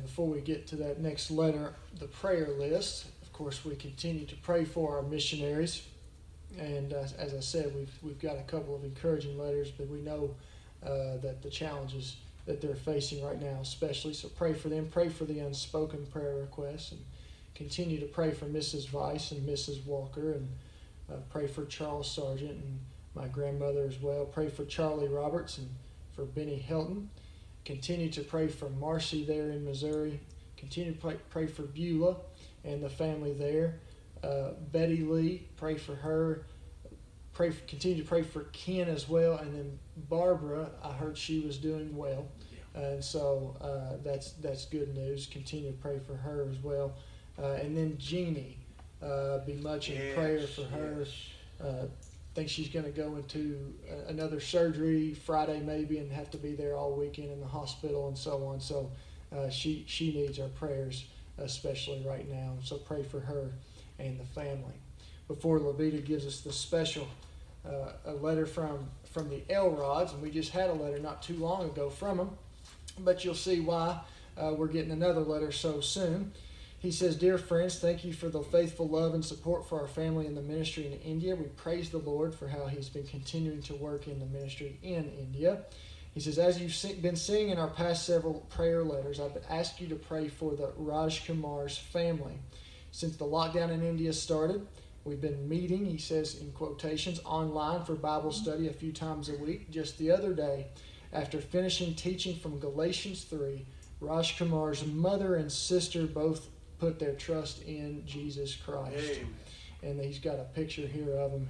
Before we get to that next letter, the prayer list, of course, we continue to pray for our missionaries. And as I said, we've got a couple of encouraging letters, but we know that the challenges that they're facing right now, especially. So pray for them. Pray for the unspoken prayer requests, and continue to pray for Mrs. Weiss and Mrs. Walker, and pray for Charles Sargent and my grandmother as well. Pray for Charlie Roberts and for Benny Helton. Continue to pray for Marcy there in Missouri. Continue to pray for Beulah and the family there. Betty Lee, pray for her. Continue to pray for Ken as well. And then Barbara, I heard she was doing well. And so that's good news. Continue to pray for her as well. And then Jeannie, be much in prayer for her. I think she's going to go into another surgery Friday maybe and have to be there all weekend in the hospital and so on. So she needs our prayers, especially right now. So pray for her and the family. Before Levita gives us the special a letter from the Elrods, and we just had a letter not too long ago from them, but you'll see why we're getting another letter so soon. He says, "Dear friends, thank you for the faithful love and support for our family in the ministry in India. We praise the Lord for how He's been continuing to work in the ministry in India." He says, "As you've been seeing in our past several prayer letters, I've asked you to pray for the Raj Kumar's family. Since the lockdown in India started, we've been meeting," he says in quotations, "online for Bible study a few times a week. Just the other day, after finishing teaching from Galatians 3, Raj Kumar's mother and sister both put their trust in Jesus Christ." Amen. And he's got a picture here of him.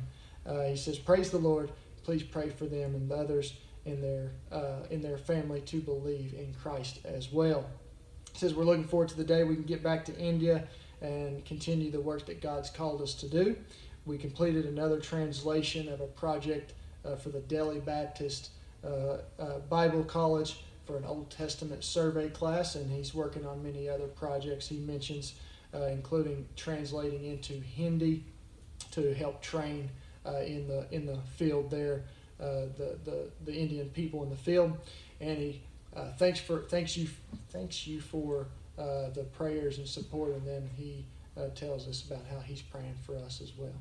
He says, "Praise the Lord. Please pray for them and the others in their family to believe in Christ as well." He says, "We're looking forward to the day we can get back to India and continue the work that God's called us to do. We completed another translation of a project for the Delhi Baptist Bible College for an Old Testament survey class, and he's working on many other projects he mentions, including translating into Hindi to help train in the field there, the Indian people in the field. And he thanks you for the prayers and support, and then he tells us about how he's praying for us as well."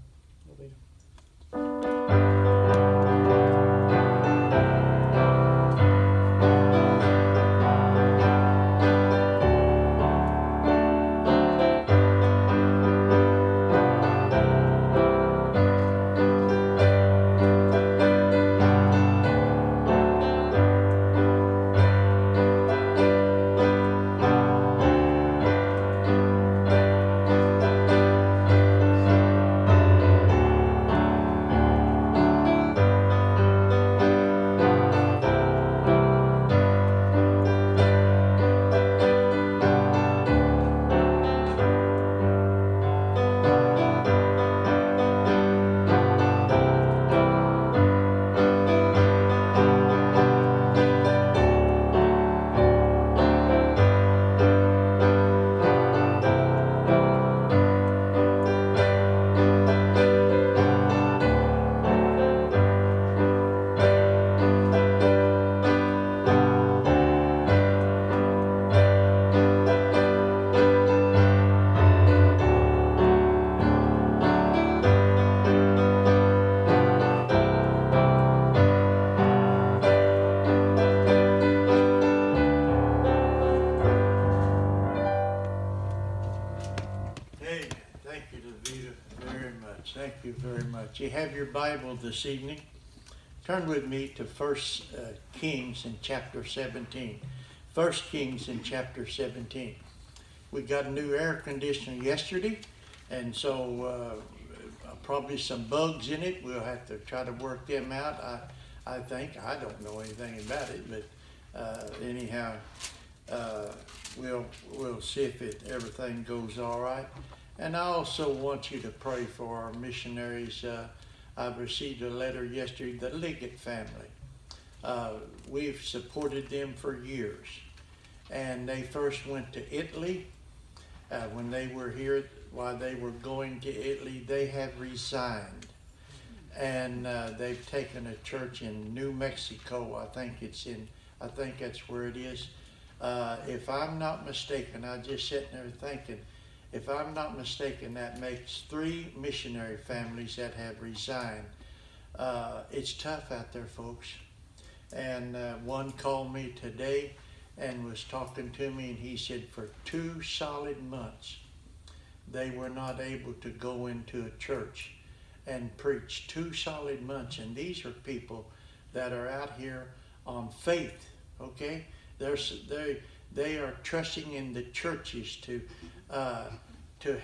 Thank you very much. You have your Bible this evening. Turn with me to 1 Kings in chapter 17. 1 Kings in chapter 17. We got a new air conditioner yesterday, and so probably some bugs in it. We'll have to try to work them out. I think. I don't know anything about it, but anyhow, we'll see if everything goes all right. And I also want you to pray for our missionaries. I've received a letter yesterday, the Liggett family. We've supported them for years. And they first went to Italy. When they were here, while they were going to Italy, they have resigned. And they've taken a church in New Mexico. I think that's where it is. If I'm not mistaken, I just sitting there thinking, if I'm not mistaken, that makes 3 missionary families that have resigned. It's tough out there, folks. And one called me today and was talking to me, and he said for 2 solid months, they were not able to go into a church and preach. 2 solid months. And these are people that are out here on faith, okay? They are trusting in the churches to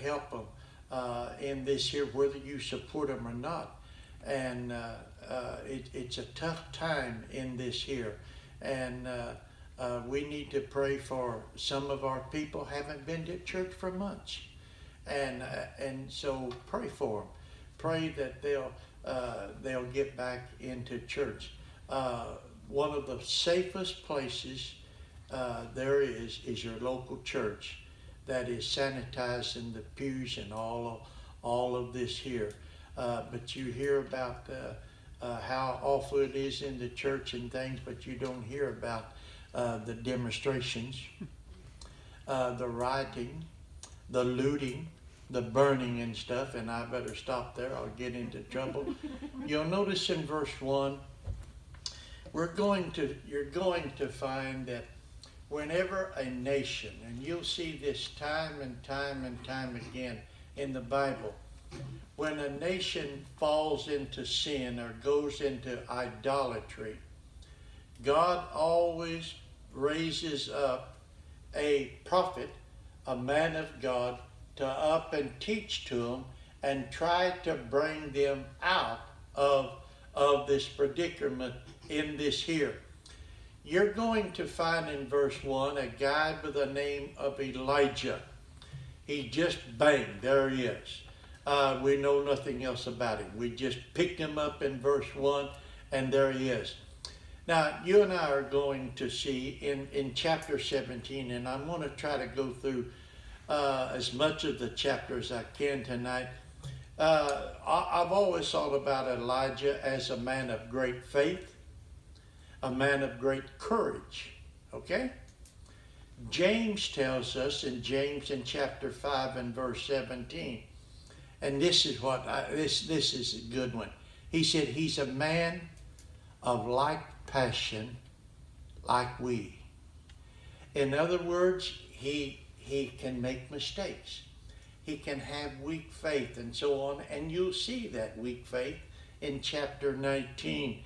help them in this here, whether you support them or not. And it's a tough time in this here. And we need to pray for some of our people haven't been to church for months. And so pray for them. Pray that they'll get back into church. One of the safest places there is your local church that is sanitizing the pews and all of this here. But you hear about how awful it is in the church and things, but you don't hear about the demonstrations, the rioting, the looting, the burning and stuff. And I better stop there. I'll get into trouble. You'll notice in verse 1, you're going to find that whenever a nation, and you'll see this time and time and time again in the Bible, when a nation falls into sin or goes into idolatry, God always raises up a prophet, a man of God, to up and teach to them and try to bring them out of this predicament in this here. You're going to find in verse 1 a guy by the name of Elijah. He just banged, there he is. We know nothing else about him. We just picked him up in verse 1, and there he is. Now, you and I are going to see in chapter 17, and I'm going to try to go through as much of the chapter as I can tonight. I've always thought about Elijah as a man of great faith, a man of great courage, okay? James tells us in James in chapter 5 and verse 17, and this is what this is a good one. He said he's a man of like passion like we. In other words, he can make mistakes. He can have weak faith and so on, and you'll see that weak faith in chapter 19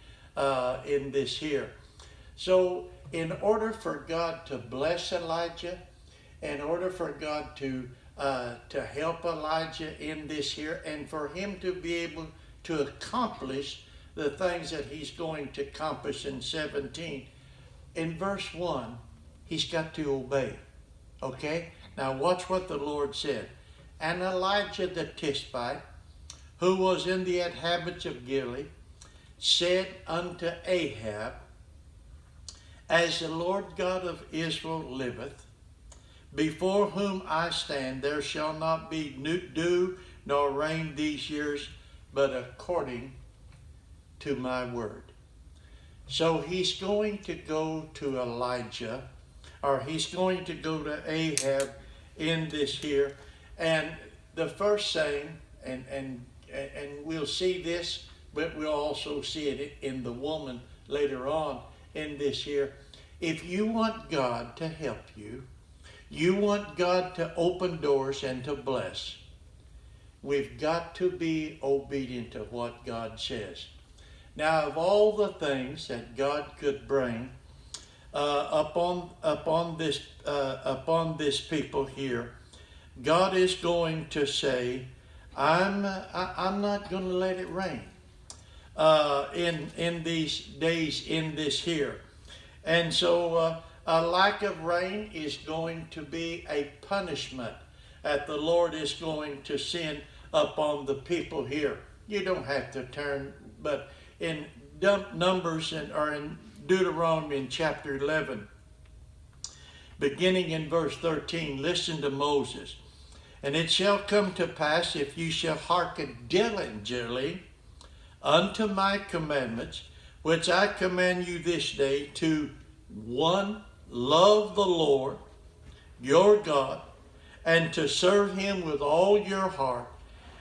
in this here. So in order for God to bless Elijah, in order for God to help Elijah in this here, and for him to be able to accomplish the things that he's going to accomplish in 17, in verse 1, he's got to obey. Okay? Now watch what the Lord said. And Elijah the Tishbite, who was in the inhabitants of Gilead, said unto Ahab, As the Lord God of Israel liveth, before whom I stand, there shall not be dew nor rain these years, but according to my word. So he's going to go to Elijah, or he's going to go to Ahab in this here. And the first thing, and we'll see this, but we'll also see it in the woman later on in this here. If you want God to help you, you want God to open doors and to bless, we've got to be obedient to what God says. Now, of all the things that God could bring upon this people here, God is going to say, I'm not going to let it rain in these days, in this here. And so a lack of rain is going to be a punishment that the Lord is going to send upon the people here. You don't have to turn, but in Numbers or in Deuteronomy in chapter 11, beginning in verse 13, listen to Moses. And it shall come to pass, if you shall hearken diligently unto my commandments, which I command you this day, to one, love the Lord your God, and to serve him with all your heart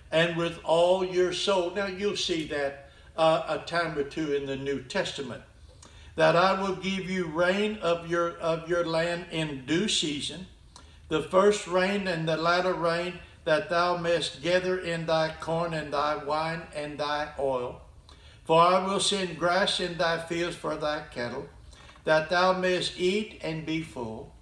and with all your soul. Now you'll see that a time or two in the New Testament. That I will give you rain of your land in due season, the first rain and the latter rain, that thou mayest gather in thy corn and thy wine and thy oil. For I will send grass in thy fields for thy cattle, that thou mayest eat and be full.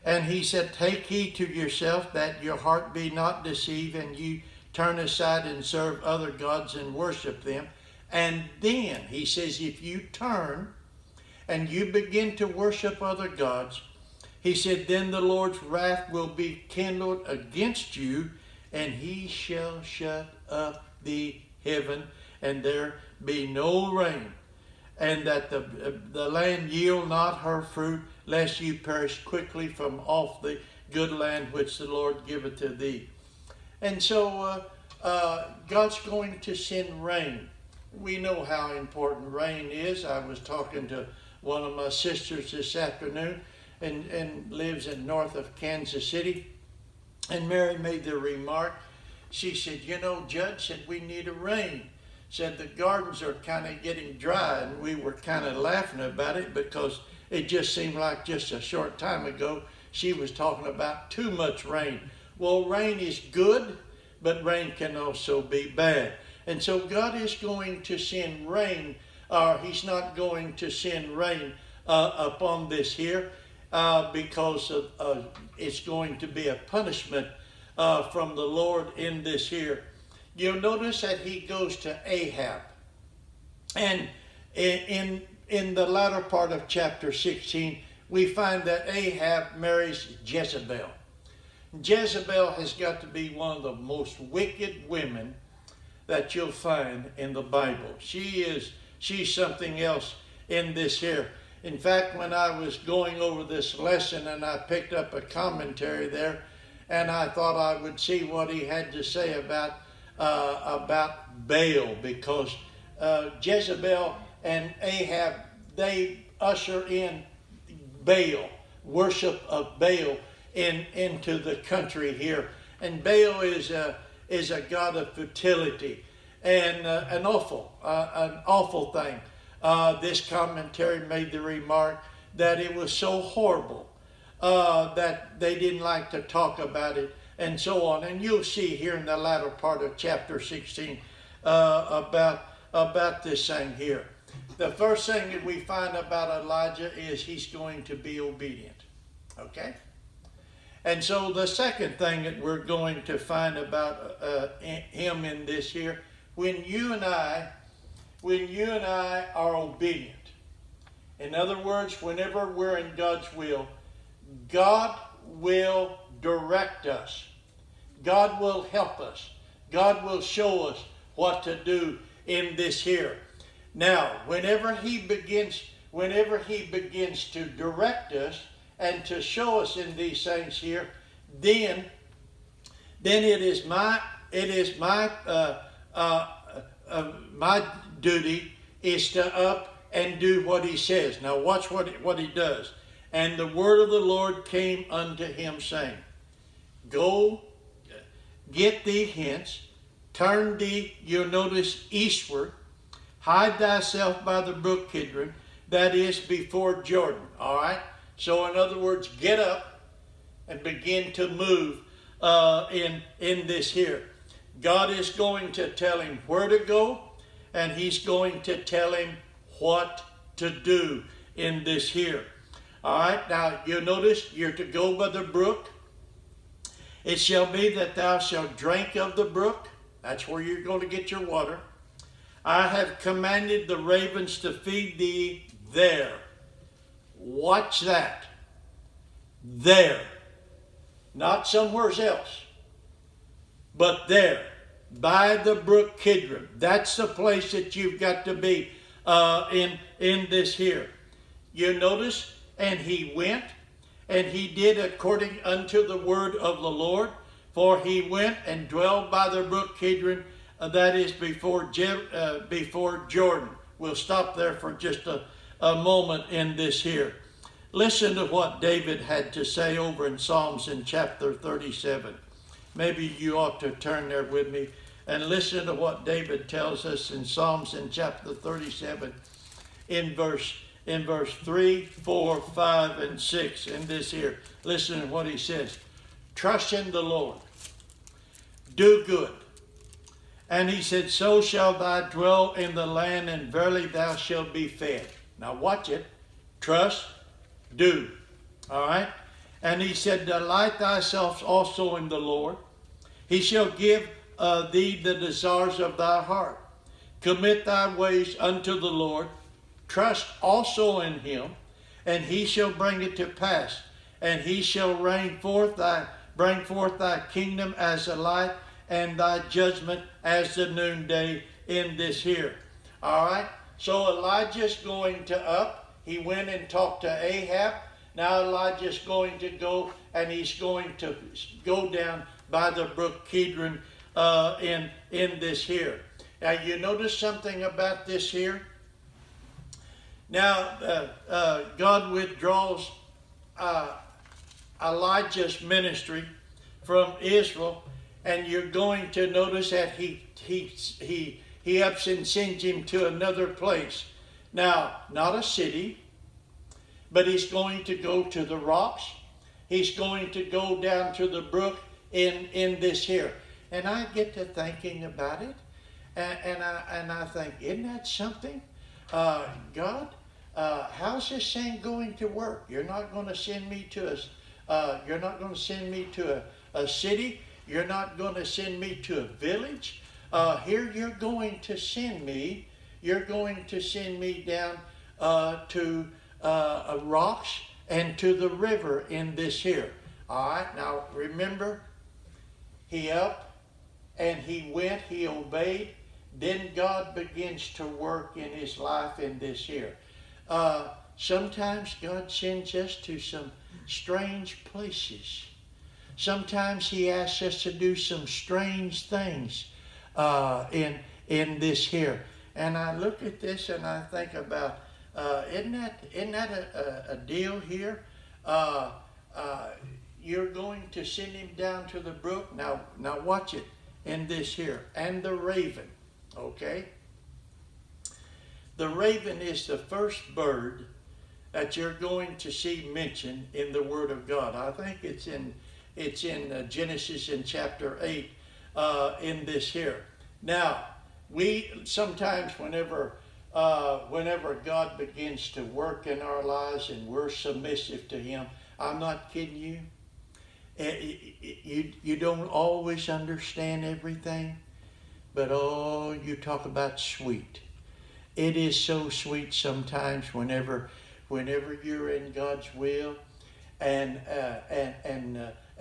And he said, take heed to yourself that your heart be not deceived, and you turn aside and serve other gods and worship them. And then he says, if you turn and you begin to worship other gods, he said, then the Lord's wrath will be kindled against you, and he shall shut up the heaven, and there be no rain, and that the land yield not her fruit, lest you perish quickly from off the good land which the Lord giveth to thee. And so God's going to send rain. We know how important rain is. I was talking to one of my sisters this afternoon, and lives in north of Kansas City. And Mary made the remark, she said, you know, Judge, said we need a rain. Said the gardens are kind of getting dry, and we were kind of laughing about it because it just seemed like just a short time ago she was talking about too much rain. Well, rain is good, but rain can also be bad. And so God is going to send rain, or he's not going to send rain upon this here, because it's going to be a punishment from the Lord in this here. You'll notice that he goes to Ahab. And in the latter part of chapter 16, we find that Ahab marries Jezebel. Jezebel has got to be one of the most wicked women that you'll find in the Bible. She's something else in this here. In fact, when I was going over this lesson and I picked up a commentary there, and I thought I would see what he had to say about Baal, because Jezebel and Ahab, they usher in Baal, worship of Baal into the country here. And Baal is a god of fertility, and an awful thing. This commentary made the remark that it was so horrible that they didn't like to talk about it, and so on. And you'll see here in the latter part of chapter 16 about this thing here. The first thing that we find about Elijah is he's going to be obedient. Okay? And so the second thing that we're going to find about him in this here, when you and I are obedient, in other words, whenever we're in God's will, God will direct us. God will help us. God will show us what to do in this here. Now, whenever he begins to direct us and to show us in these things here, then it is my duty is to up and do what he says. Now watch what he does. And the word of the Lord came unto him, saying, go, get thee hence, turn thee, you'll notice, eastward, hide thyself by the brook Kidron, that is before Jordan. All right? So in other words, get up and begin to move in this here. God is going to tell him where to go, and he's going to tell him what to do in this here. All right, now you notice you're to go by the brook. It shall be that thou shalt drink of the brook. That's where you're going to get your water. I have commanded the ravens to feed thee there. Watch that. There. Not somewhere else, but there. By the brook Kidron. That's the place that you've got to be in this here. You notice, and he went, and he did according unto the word of the Lord, for he went and dwelled by the brook Kidron, that is before Jordan. We'll stop there for just a moment in this here. Listen to what David had to say over in Psalms in chapter 37. Maybe you ought to turn there with me and listen to what David tells us in Psalms in chapter 37 in verse 3, 4, 5, and 6 in this here. Listen to what he says. Trust in the Lord. Do good. And he said, so shalt thou dwell in the land, and verily thou shalt be fed. Now watch it. Trust. Do. All right. And he said, delight thyself also in the Lord. He shall give thee the desires of thy heart. Commit thy ways unto the Lord. Trust also in him, and he shall bring it to pass. And he shall bring forth thy kingdom as the light, and thy judgment as the noonday in this here. All right. So Elijah's going to up. He went and talked to Ahab. Now Elijah's going to go, and he's going to go down by the brook Kidron in this here. Now you notice something about this here. Now God withdraws Elijah's ministry from Israel, and you're going to notice that he ups and sends him to another place. Now, not a city, but he's going to go to the rocks. He's going to go down to the brook in this here. And I get to thinking about it, and I think, isn't that something? God, how's this thing going to work? You're not going to send me to a city. You're not going to send me to a village. Here you're going to send me. You're going to send me down to rocks and to the river in this here. All right. Now remember, he up and he went. He obeyed. Then God begins to work in his life in this here. Sometimes God sends us to some strange places. Sometimes he asks us to do some strange things in this here. And I look at this and I think about, isn't that a deal here? You're going to send him down to the brook. Now watch it in this here. And the raven, okay? The raven is the first bird that you're going to see mentioned in the Word of God. I think it's in Genesis in chapter 8 in this here. Now, we sometimes whenever God begins to work in our lives and we're submissive to him, I'm not kidding you. You don't always understand everything, but oh, you talk about sweet. It is so sweet sometimes whenever you're in God's will and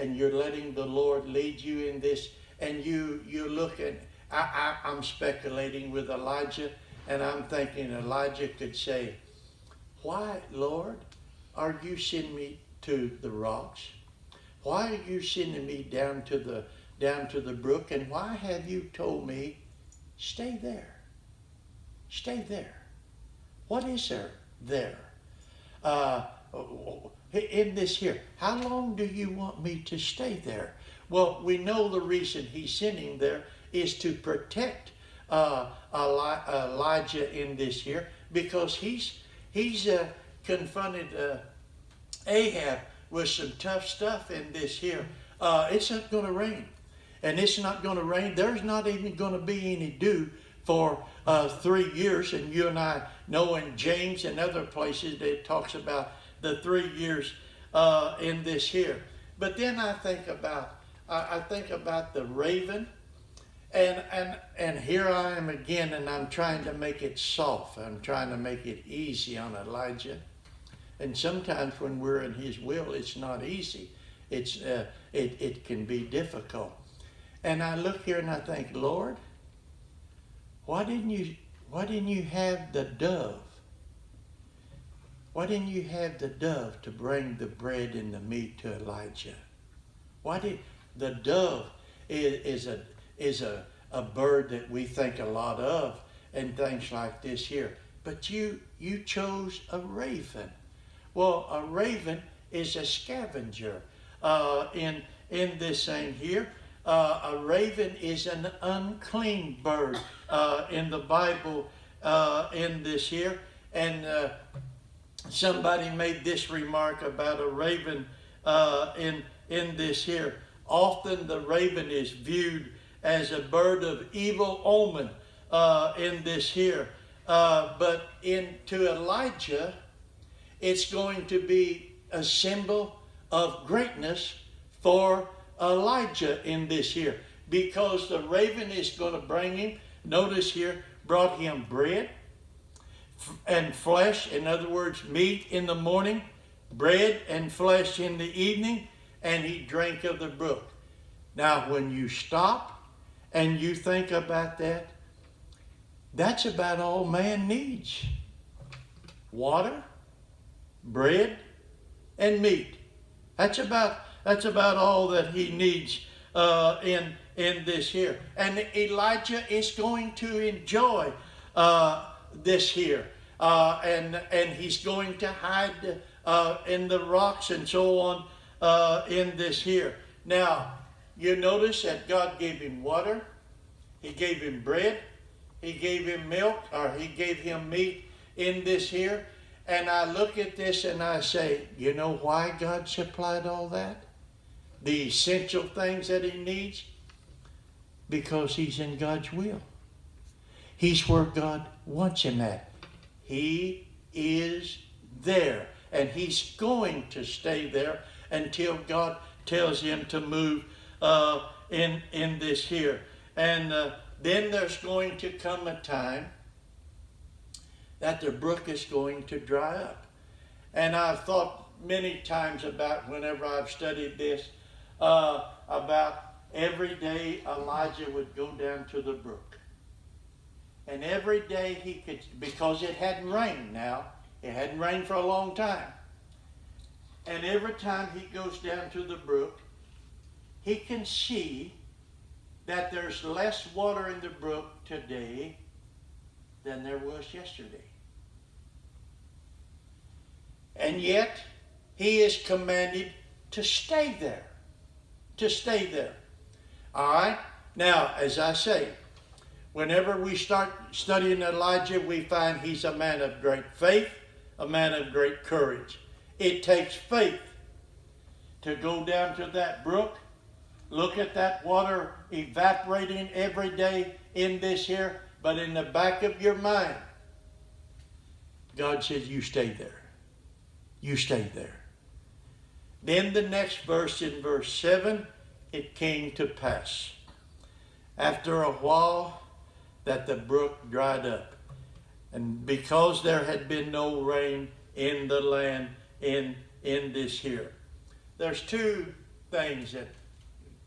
you're letting the Lord lead you in this, and you look at, I'm speculating with Elijah, and I'm thinking Elijah could say, why, Lord, are you sending me to the rocks? Why are you sending me down to the brook? And why have you told me, stay there? Stay there. What is there? In this here, how long do you want me to stay there? Well, we know the reason he's sending there is to protect Elijah in this here, because he's confronted Ahab with some tough stuff in this here. It's not going to rain. and it's not going to rain. There's not even going to be any dew for 3 years. And you and I know in James and other places that it talks about the 3 years in this here. But then I think about the raven, and here I am again, and I'm trying to make it soft. I'm trying to make it easy on Elijah. And sometimes when we're in His will, it's not easy. It can be difficult. And I look here and I think, Lord, why didn't you have the dove? Why didn't you have the dove to bring the bread and the meat to Elijah? Why did the dove is a bird that we think a lot of and things like this here? But you chose a raven. Well, a raven is a scavenger. In this thing here, a raven is an unclean bird in the Bible. In this here, and somebody made this remark about a raven in this here. Often the raven is viewed as a bird of evil omen in this here. But to Elijah, it's going to be a symbol of greatness for Elijah in this here. Because the raven is going to bring him, notice here, brought him bread and flesh, in other words, meat in the morning, bread and flesh in the evening, and he drank of the brook. Now, when you stop and you think about that, that's about all man needs. Water, bread, and meat. That's about all that he needs in this here. And Elijah is going to enjoy this here. And he's going to hide in the rocks and so on in this here. Now, you notice that God gave him water. He gave him bread. He gave him milk, or he gave him meat in this here. And I look at this and I say, you know why God supplied all that? The essential things that he needs? Because he's in God's will. He's where God wants him at. He is there. And he's going to stay there until God tells him to move in this here. And then there's going to come a time that the brook is going to dry up. And I've thought many times about, whenever I've studied this, about every day Elijah would go down to the brook. And every day he could, because it hadn't rained now, it hadn't rained for a long time. And every time he goes down to the brook, he can see that there's less water in the brook today than there was yesterday. And yet, he is commanded to stay there. To stay there. All right? Now, as I say, whenever we start studying Elijah, we find he's a man of great faith, a man of great courage. It takes faith to go down to that brook, look at that water evaporating every day in this here, but in the back of your mind, God says, you stay there. You stay there. Then the next verse, in verse 7, it came to pass, after a while, that the brook dried up. And because there had been no rain in the land in this here. There's two things that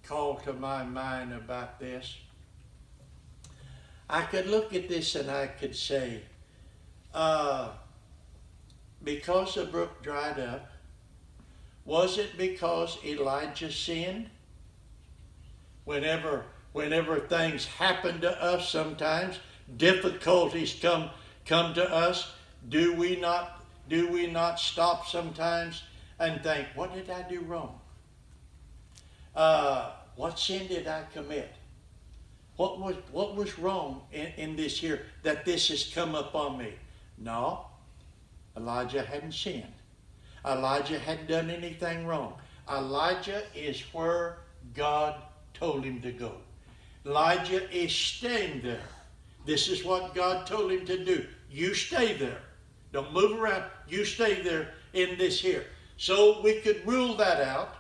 call to my mind about this. I could look at this and I could say, because the brook dried up, was it because Elijah sinned? Whenever things happen to us sometimes, difficulties come to us, do we not stop sometimes and think, what did I do wrong? What sin did I commit? What was wrong in this here that this has come upon me? No, Elijah hadn't sinned. Elijah hadn't done anything wrong. Elijah is where God told him to go. Elijah is staying there. This is what God told him to do. You stay there. Don't move around. You stay there in this here. So we could rule that out,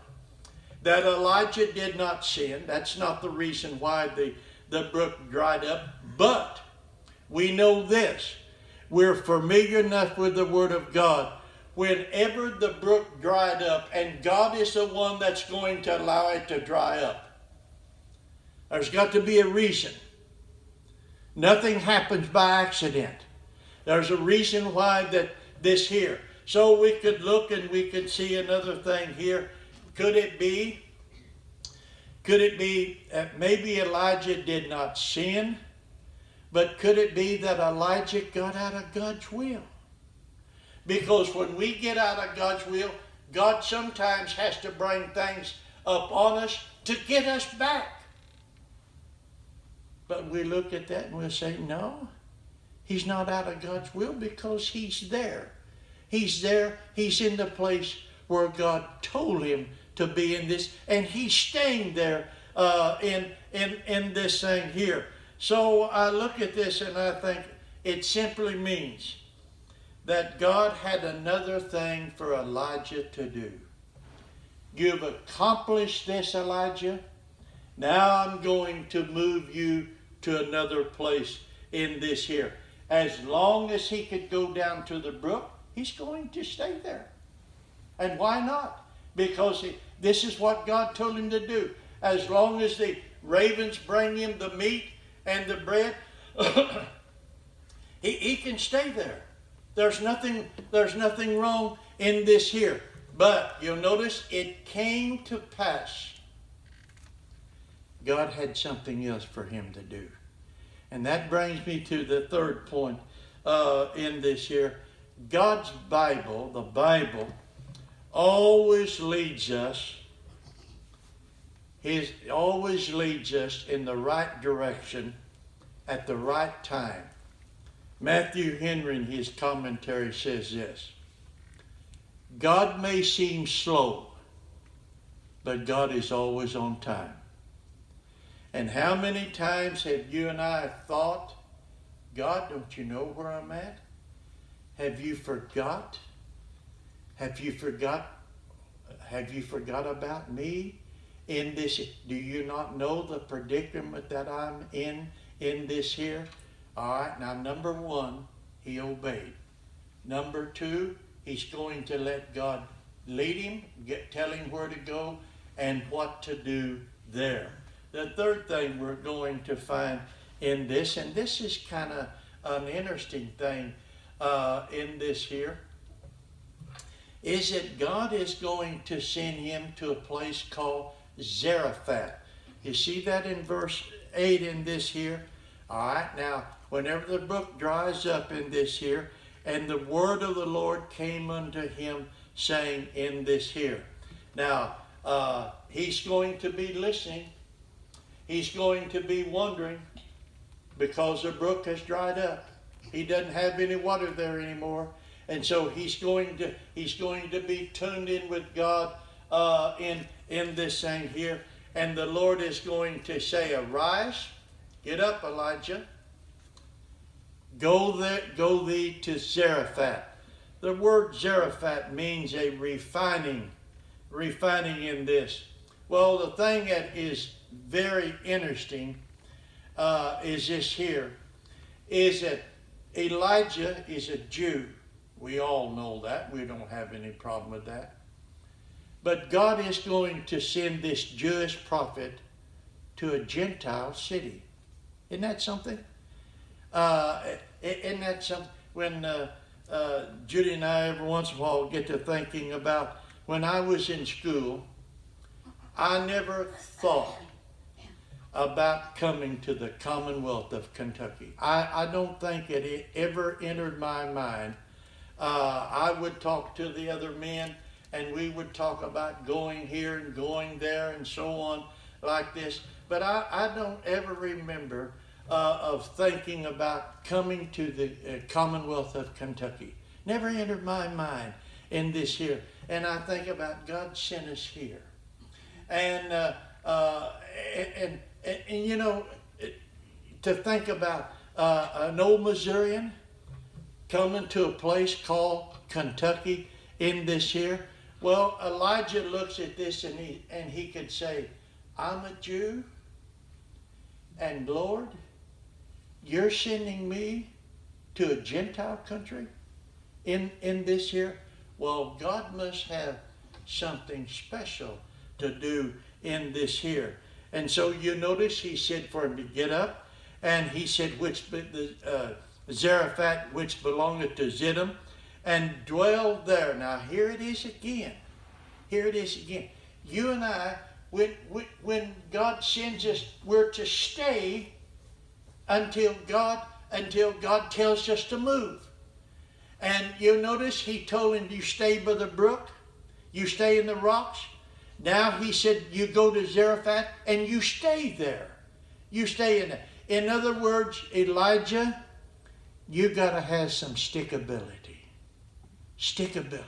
that Elijah did not sin. That's not the reason why the brook dried up. But we know this. We're familiar enough with the Word of God. Whenever the brook dried up, and God is the one that's going to allow it to dry up, there's got to be a reason. Nothing happens by accident. There's a reason why that this here. So we could look and we could see another thing here. Could it be maybe Elijah did not sin, but could it be that Elijah got out of God's will? Because when we get out of God's will, God sometimes has to bring things upon us to get us back. But we look at that and we'll say, no, he's not out of God's will because he's there. He's there. He's in the place where God told him to be in this, and he's staying there in this thing here. So I look at this and I think it simply means that God had another thing for Elijah to do. You've accomplished this, Elijah. Now I'm going to move you to another place in this here. As long as he could go down to the brook, he's going to stay there. And why not? Because this is what God told him to do. As long as the ravens bring him the meat and the bread, he can stay there. There's nothing wrong in this here. But you'll notice it came to pass. God had something else for him to do. And that brings me to the third point in this here. God's Bible, the Bible, always leads us. It always leads us in the right direction at the right time. Matthew Henry in his commentary says this: God may seem slow, but God is always on time. And how many times have you and I thought, God, don't you know where I'm at? Have you forgot? Have you forgot about me in this? Do you not know the predicament that I'm in this here? All right, now number one, he obeyed. Number two, he's going to let God lead him, tell him where to go and what to do there. The third thing we're going to find in this, and this is kind of an interesting thing in this here, is that God is going to send him to a place called Zarephath. You see that in verse 8 in this here? All right, now, whenever the brook dries up in this here, and the word of the Lord came unto him, saying in this here. Now, he's going to be listening. He's going to be wondering because the brook has dried up. He doesn't have any water there anymore. And so he's going to be tuned in with God in this thing here. And the Lord is going to say, arise, get up, Elijah. Go thee to Zarephath. The word Zarephath means a refining in this. Well, the thing that is very interesting is this here, is that Elijah is a Jew. We all know that. We don't have any problem with that. But God is going to send this Jewish prophet to a Gentile city. Isn't that something? Isn't that something? When Judy and I every once in a while get to thinking about when I was in school, I never thought about coming to the Commonwealth of Kentucky. I don't think it ever entered my mind. I would talk to the other men and we would talk about going here and going there and so on like this. But I don't ever remember of thinking about coming to the Commonwealth of Kentucky. Never entered my mind in this here. And I think about God sent us here. And uh, and you know, to think about an old Missourian coming to a place called Kentucky in this here. Well, Elijah looks at this and he could say, I'm a Jew, and Lord, you're sending me to a Gentile country in this here? Well, God must have something special to do in this here. And so you notice he said for him to get up, and he said, Zarephath, which belongeth to Zidon, and dwell there. Now here it is again. Here it is again. You and I, when God sends us, we're to stay until God tells us to move. And you notice he told him, you stay by the brook, you stay in the rocks. Now he said, you go to Zarephath and you stay there. You stay in there. In other words, Elijah, you got to have some stickability. Stickability.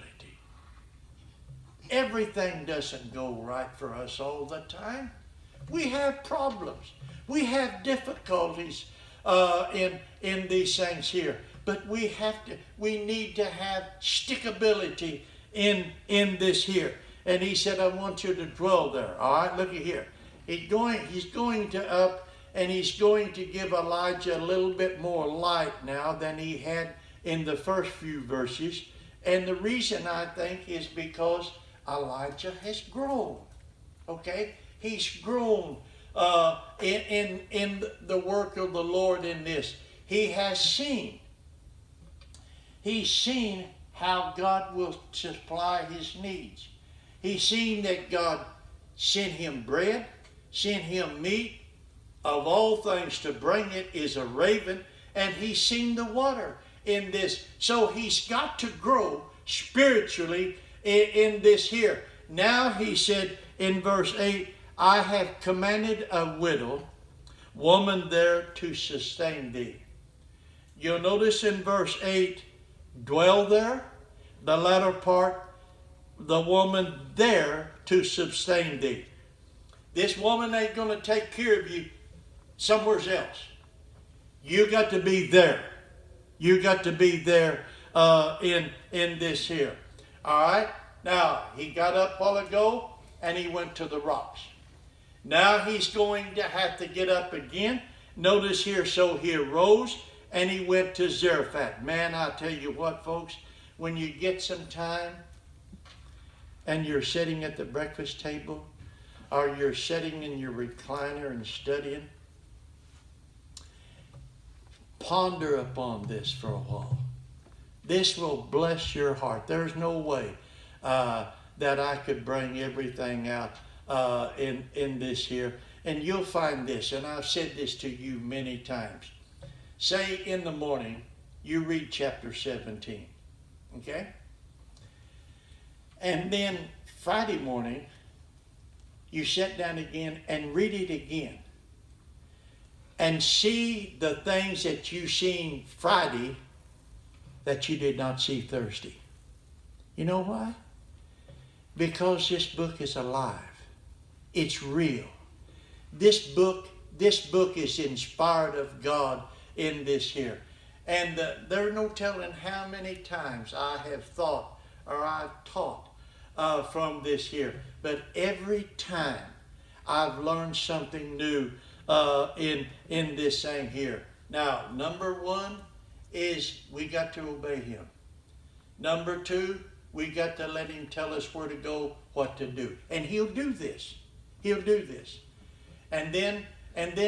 Everything doesn't go right for us all the time. We have problems. We have difficulties in these things here. But we need to have stickability in this here. And he said, I want you to dwell there. All right, look at here. He's going to up, and he's going to give Elijah a little bit more light now than he had in the first few verses. And the reason, I think, is because Elijah has grown. Okay? He's grown in the work of the Lord in this. He has seen. He's seen how God will supply his needs. He's seen that God sent him bread, sent him meat. Of all things to bring it is a raven. And he's seen the water in this. So he's got to grow spiritually in this here. Now he said in verse 8, I have commanded a widow woman there to sustain thee. You'll notice in verse 8, dwell there. The latter part, the woman there to sustain thee. This woman ain't going to take care of you somewhere else. You got to be there. You got to be there in this here. All right. Now he got up a while ago and he went to the rocks. Now he's going to have to get up again. Notice here, so he arose and he went to Zarephath. Man, I tell you what, folks, when you get some time and you're sitting at the breakfast table or you're sitting in your recliner and studying, ponder upon this for a while. This will bless your heart. There's no way that I could bring everything out in this here. And you'll find this, and I've said this to you many times. Say in the morning, you read chapter 17. Okay? And then Friday morning, you sit down again and read it again. And see the things that you seen Friday that you did not see Thursday. You know why? Because this book is alive. It's real. This book is inspired of God in this here. And there's no telling how many times I have thought or I've taught from this here. But every time I've learned something new in this thing here. Now, number one is we got to obey him. Number two, we got to let him tell us where to go, what to do. And he'll do this. He'll do this. And then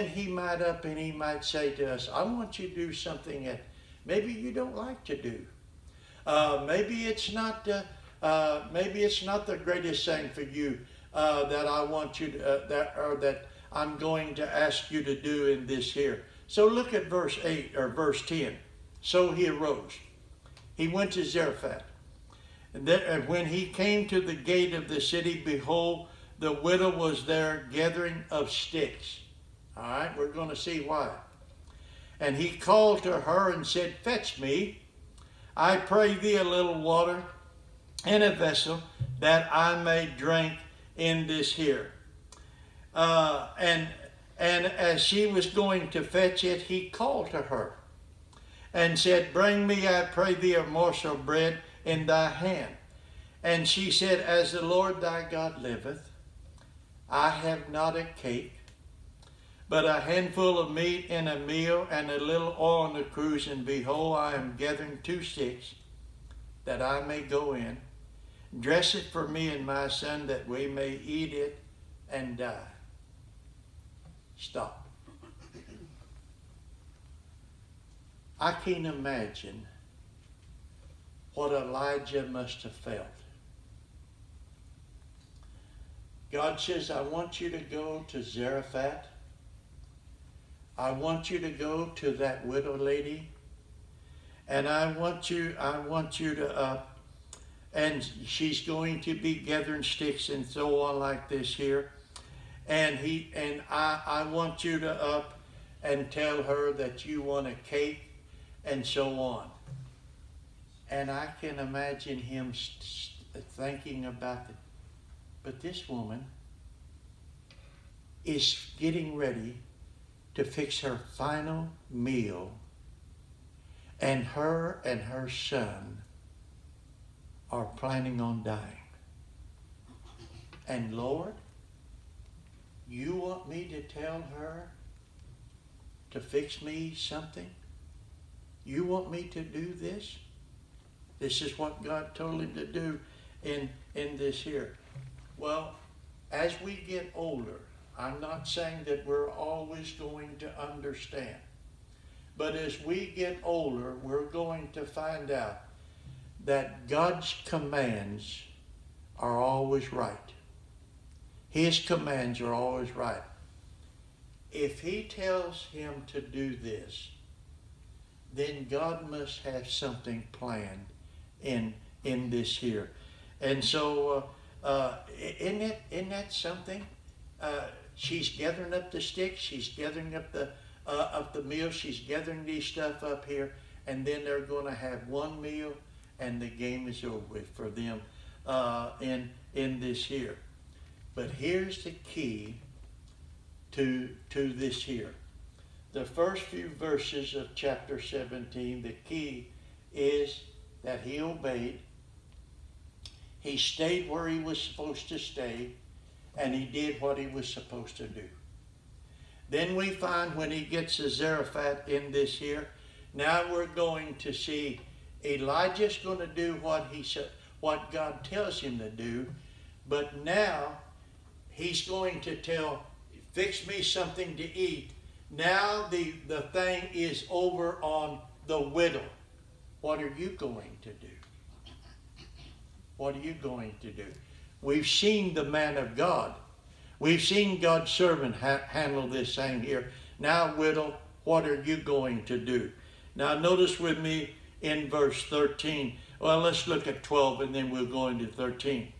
he might up and he might say to us, I want you to do something that maybe you don't like to do. Maybe it's not the greatest thing for you that I want you to, that I'm going to ask you to do in this here. So look at verse 8 or verse 10. So he arose. He went to Zarephath. And when he came to the gate of the city, behold, the widow was there gathering of sticks. All right, we're going to see why. And he called to her and said, fetch me, I pray thee, a little water in a vessel, that I may drink in this here. And as she was going to fetch it, he called to her and said, "Bring me, I pray thee, a morsel of bread in thy hand." And she said, "As the Lord thy God liveth, I have not a cake, but a handful of meat in a meal, and a little oil in the cruse. And behold, I am gathering 2 sticks, that I may go in, dress it for me and my son, that we may eat it and die." Stop. I can't imagine what Elijah must have felt. God says, "I want you to go to Zarephath. I want you to go to that widow lady, and I want you to and she's going to be gathering sticks and so on like this here. And I want you to up and tell her that you want a cake and so on." And I can imagine him thinking about it. But this woman is getting ready to fix her final meal, and her son are planning on dying. And Lord, you want me to tell her to fix me something? You want me to do this? This is what God told him to do in this here. Well, as we get older, I'm not saying that we're always going to understand. But as we get older, we're going to find out that God's commands are always right. His commands are always right. If he tells him to do this, then God must have something planned in this here. And so, isn't that something? She's gathering up the sticks. She's gathering up the meal. She's gathering these stuff up here, and then they're going to have one meal, and the game is over with for them in this here. But here's the key to this here. The first few verses of chapter 17, the key is that he obeyed. He stayed where he was supposed to stay, and he did what he was supposed to do. Then we find when he gets to Zarephath in this here, now we're going to see Elijah's going to do what God tells him to do, but now he's going to fix me something to eat. Now the thing is over on the widow. What are you going to do? What are you going to do? We've seen the man of God. We've seen God's servant handle this thing here. Now, widow, what are you going to do? Now, notice with me in verse 13. Well, let's look at 12 and then we'll go into 13.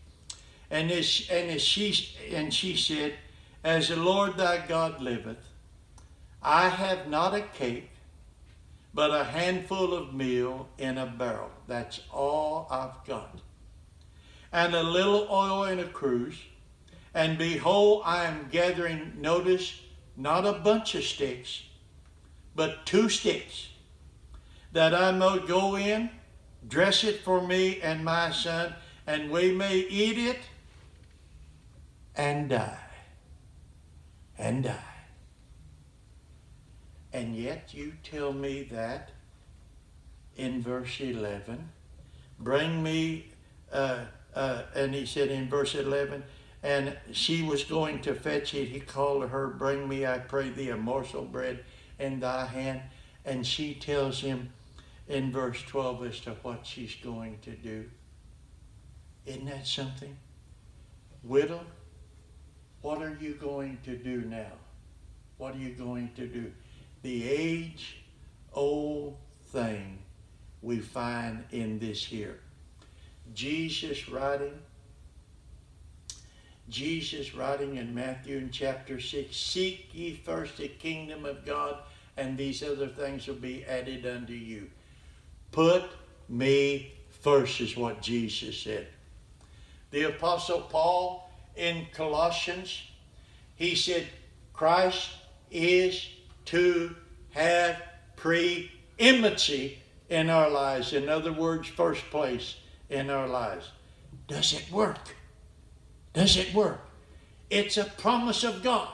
And she said, "As the Lord thy God liveth, I have not a cake, but a handful of meal in a barrel." That's all I've got. "And a little oil in a cruse. And behold, I am gathering," notice, not a bunch of sticks, but 2 sticks, "that I may go in, dress it for me and my son, and we may eat it and die." And die. And yet you tell me that in verse 11, "Bring me," and he said in verse 11, "And she was going to fetch it. He called to her, 'Bring me, I pray thee, a morsel of bread in thy hand.'" And she tells him in verse 12 as to what she's going to do. Isn't that something? Widow, what are you going to do now? What are you going to do? The age-old thing we find in this here. Jesus writing in Matthew in chapter 6, "Seek ye first the kingdom of God, and these other things will be added unto you." Put me first is what Jesus said. The Apostle Paul in Colossians He said Christ is to have preeminency in our lives. In other words, first place in our lives. Does it work? Does it work? It's a promise of God.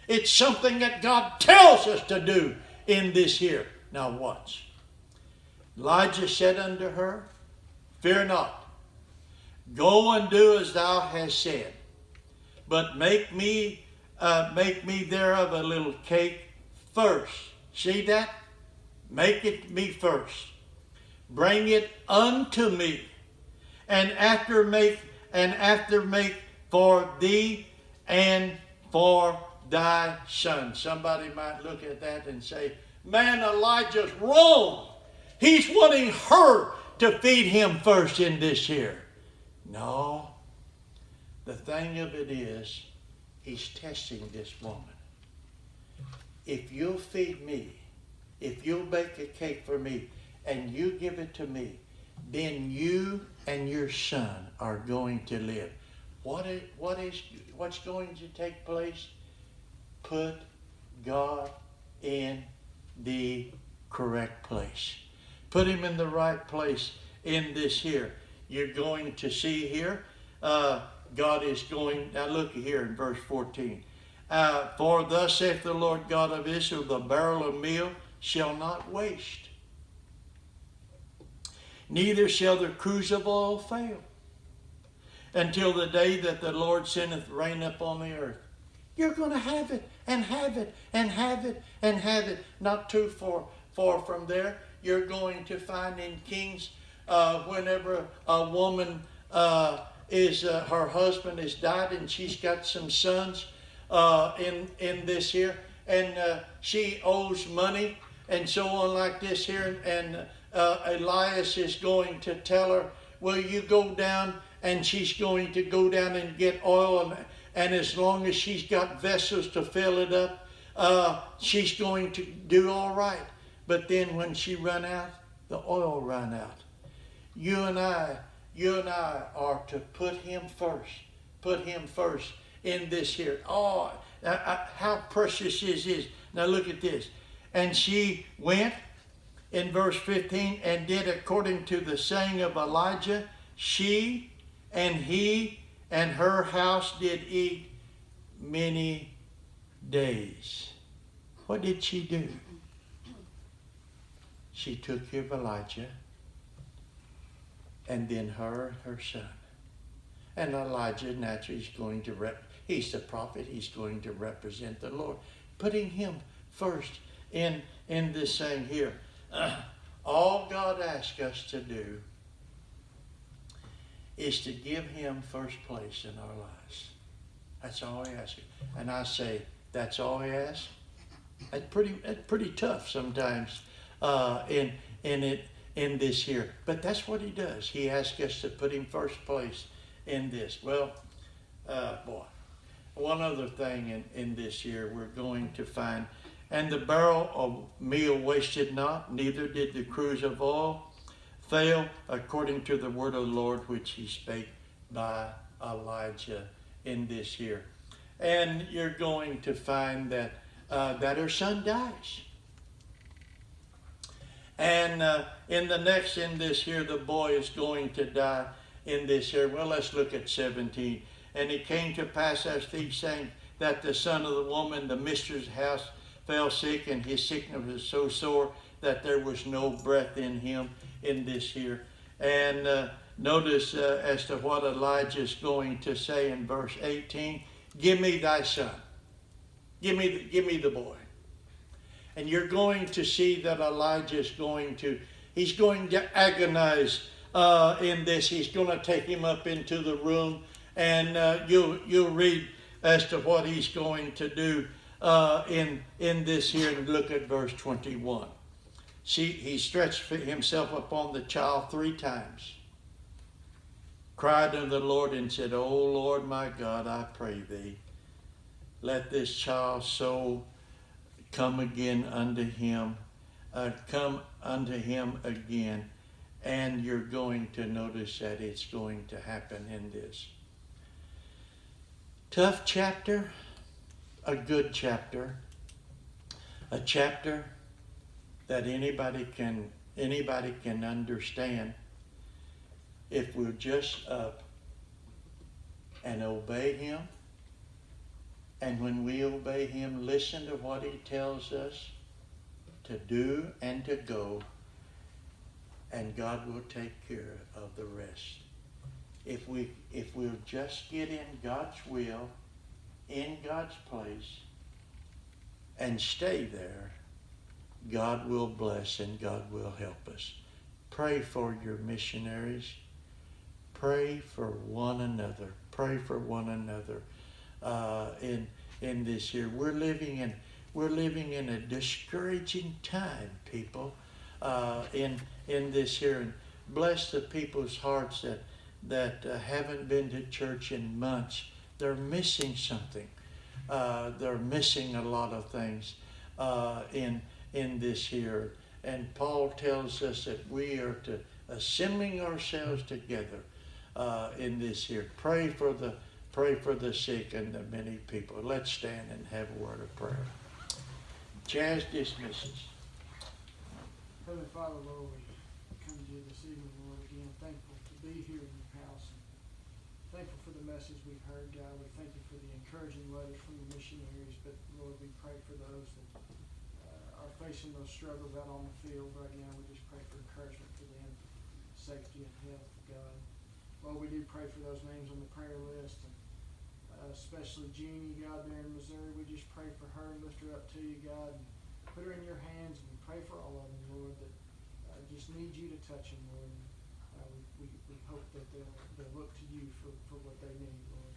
It's something that God tells us to do in this here. Now watch. Elijah said unto her, fear not. Go and do as thou hast said. But make me thereof a little cake first. See that? Make it me first. Bring it unto me. And after make for thee and for thy son. Somebody might look at that and say, man, Elijah's wrong. He's wanting her to feed him first in this here. No. The thing of it is, he's testing this woman. If you'll feed me, if you'll bake a cake for me, and you give it to me, then you and your son are going to live. What's going to take place? Put God in the correct place. Put him in the right place in this here. You're going to see here, God is going, now look here in verse 14. For thus saith the Lord God of Israel, the barrel of meal shall not waste, neither shall the cruse of oil fail, until the day that the Lord sendeth rain upon the earth. You're going to have it, and have it, and have it, and have it. Not too far from there, you're going to find in Kings, whenever a woman her husband has died and she's got some sons in this here, and she owes money and so on like this here, and Elias is going to tell her, will you go down? And she's going to go down and get oil, and as long as she's got vessels to fill it up, she's going to do all right. But then when she run out, the oil run out. You and I are to put him first. Put him first in this here. Oh, how precious is this. Now look at this. And she went, in verse 15, and did according to the saying of Elijah. She and he and her house did eat many days. What did she do? She took care of Elijah, and then her son. And Elijah naturally is going to he's the prophet, he's going to represent the Lord. Putting him first in this saying here. All God asks us to do is to give him first place in our lives. That's all he asks. And I say, that's all he asks? That's pretty tough sometimes in this here. But that's what he does. He asks us to put him first place in this. Well, one other thing in this here we're going to find. And the barrel of meal wasted not, neither did the cruse of oil fail, according to the word of the Lord which he spake by Elijah in this here. And you're going to find that her son dies. And in this here, the boy is going to die in this here. Well, let's look at 17. And it came to pass as these saying, that the son of the woman, the mistress' house, fell sick, and his sickness was so sore that there was no breath in him in this here. And notice as to what Elijah is going to say in verse 18, give me thy son. Give me the boy. And you're going to see that Elijah is going to agonize in this. He's going to take him up into the room, and you'll read as to what he's going to do in this here, and look at verse 21. See, he stretched himself upon the child 3 times, cried unto the Lord, and said, O Lord my God, I pray thee, let this child's soul come unto him again. And you're going to notice that it's going to happen in this. Tough chapter. a good chapter, a chapter that anybody can understand if we'll just up and obey Him. And when we obey Him, listen to what He tells us to do and to go, and God will take care of the rest. If we'll just get in God's will, in God's place, and stay there, God will bless and God will help us. Pray for your missionaries. Pray for one another. Pray for one another. In this year, we're living in a discouraging time, people. In this year, and bless the people's hearts that haven't been to church in months. They're missing something. They're missing a lot of things in this year. And Paul tells us that we are to assembling ourselves together in this year. Pray for the sick and the many people. Let's stand and have a word of prayer. Jazz dismisses. Heavenly Father, Lord, we come to you this evening, Lord, again, thankful to be here in your house. And thankful for the message we've heard, God. We thank you for the encouraging letters from the missionaries. But, Lord, we pray for those that are facing those struggles out on the field right now. We just pray for encouragement for them, safety and health, God. Lord, we do pray for those names on the prayer list, and especially Jeannie, God, there in Missouri. We just pray for her and lift her up to you, God, and put her in your hands, and we pray for all of them, Lord, that just need you to touch them, Lord. And, we hope that they'll look to you for what they need, Lord.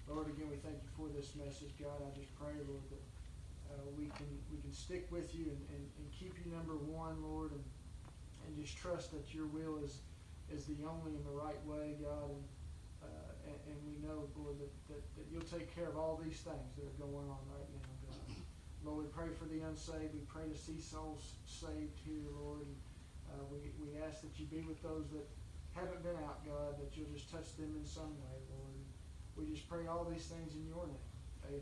Lord, again, we thank you for this message, God. I just pray, Lord, that we can stick with you and keep you number one, Lord, and just trust that your will is the only and the right way, God, and we know, Lord, that you'll take care of all these things that are going on right now, God. Lord, we pray for the unsaved. We pray to see souls saved here, Lord. And, we ask that you be with those that haven't been out, God, that you'll just touch them in some way, Lord. And we just pray all these things in your name. Amen.